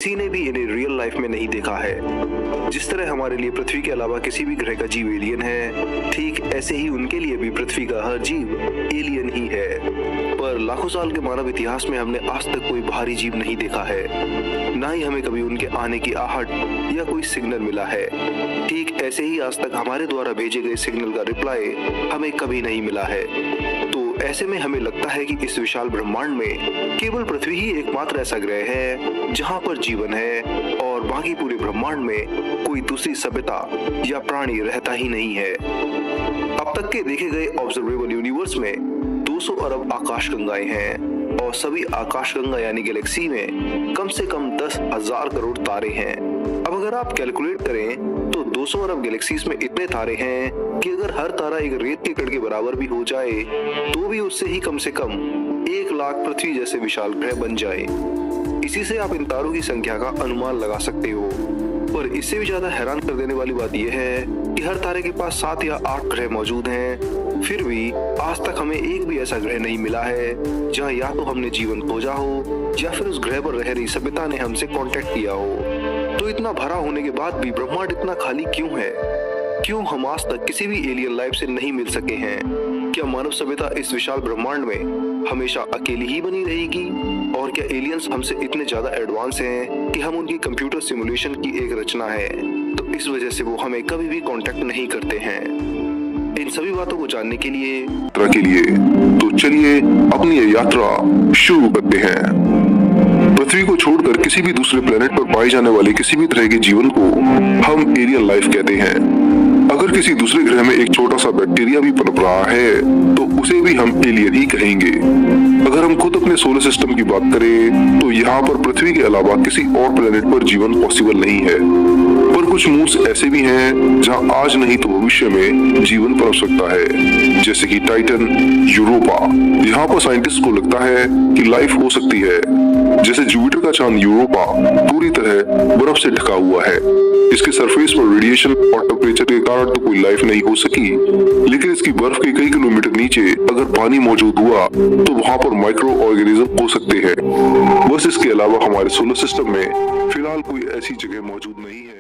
किसी ने भी इन्हें रियल लाइफ में नहीं देखा है। जिस तरह हमारे लिए पृथ्वी के अलावा किसी भी ग्रह का जीव एलियन है, ठीक ऐसे ही उनके लिए भी पृथ्वी का हर जीव एलियन ही है। पर लाखों साल के मानव इतिहास में हमने आज तक कोई बाहरी जीव नहीं देखा है, ना ही हमें कभी उनके आने की आहट या कोई सिग्नल मिला है। ठीक ऐसे ही आज तक हमारे द्वारा भेजे गए सिग्नल का रिप्लाई हमें कभी नहीं मिला है। तो ऐसे में हमें लगता है कि इस विशाल ब्रह्मांड में केवल पृथ्वी ही एकमात्र ऐसा ग्रह है जहां पर जीवन है और बाकी पूरे ब्रह्मांड में कोई दूसरी सभ्यता या प्राणी रहता ही नहीं है। अब तक के देखे गए ऑब्जर्वेबल यूनिवर्स में 200 अरब आकाशगंगाएं हैं और सभी आकाशगंगा यानी गैलेक्सी में कम से कम 10,000 करोड़ तारे हैं। अब अगर आप कैलकुलेट करें तो 200 अरब गैलेक्सीज में इतने तारे हैं कि अगर हर तारा एक रेत के कण के बराबर भी हो जाए तो भी उससे ही कम से कम 1 लाख पृथ्वी जैसे विशाल ग्रह बन जाए। इसी से आप इन तारों की संख्या का अनुमान लगा सकते हो। पर इससे भी ज्यादा हैरान कर देने वाली बात यह है कि हर तारे के पास 7 या 8 ग्रह मौजूद हैं, फिर भी आज तक हमें एक भी ऐसा ग्रह नहीं मिला है जहां या तो हमने जीवन खोजा हो या फिर उस ग्रह पर रह रही सभ्यता ने हमसे कांटेक्ट किया हो। तो इतना भरा होने के बाद भी ब्रह्मांड इतना खाली क्यों है? क्यों हम आज तक किसी भी एलियन लाइफ से नहीं मिल सके हैं? क्या मानव सभ्यता इस विशाल ब्रह्मांड में हमेशा अकेली ही बनी रहेगी? और क्या एलियंस हमसे इतने ज्यादा एडवांस हैं कि हम उनकी कंप्यूटर सिमुलेशन की एक रचना है, तो इस वजह से वो हमें कभी भी कांटेक्ट नहीं करते हैं? इन सभी बातों को जानने के लिए तो चलिए अपनी ये यात्रा शुरू करते हैं। पृथ्वी को छोड़कर किसी भी दूसरे प्लेनेट पर पाए जाने वाले किसी भी तरह के जीवन को हम एलियन लाइफ कहते हैं। अगर किसी दूसरे ग्रह में एक छोटा सा बैक्टीरिया भी पनप रहा है तो उसे भी हम एलियन ही कहेंगे। अगर हम खुद अपने सोलर सिस्टम की बात करें तो यहाँ पर पृथ्वी के अलावा किसी और प्लेनेट पर जीवन पॉसिबल नहीं है। पर कुछ मून्स ऐसे भी हैं जहाँ आज नहीं तो भविष्य में जीवन पनप सकता है, जैसे कि टाइटन, यूरोपा। यहाँ पर साइंटिस्ट को लगता है कि लाइफ हो सकती है। जैसे जुपिटर का चांद यूरोपा पूरी तरह बर्फ से ढका हुआ है। इसके सरफेस पर रेडिएशन और टेम्परेचर के कारण तो कोई लाइफ नहीं हो सकी, लेकिन इसकी बर्फ के कई किलोमीटर नीचे अगर पानी मौजूद हुआ तो वहाँ पर माइक्रो ऑर्गेनिज्म हो सकते हैं। बस इसके अलावा हमारे सोलर सिस्टम में फिलहाल कोई ऐसी जगह मौजूद नहीं है।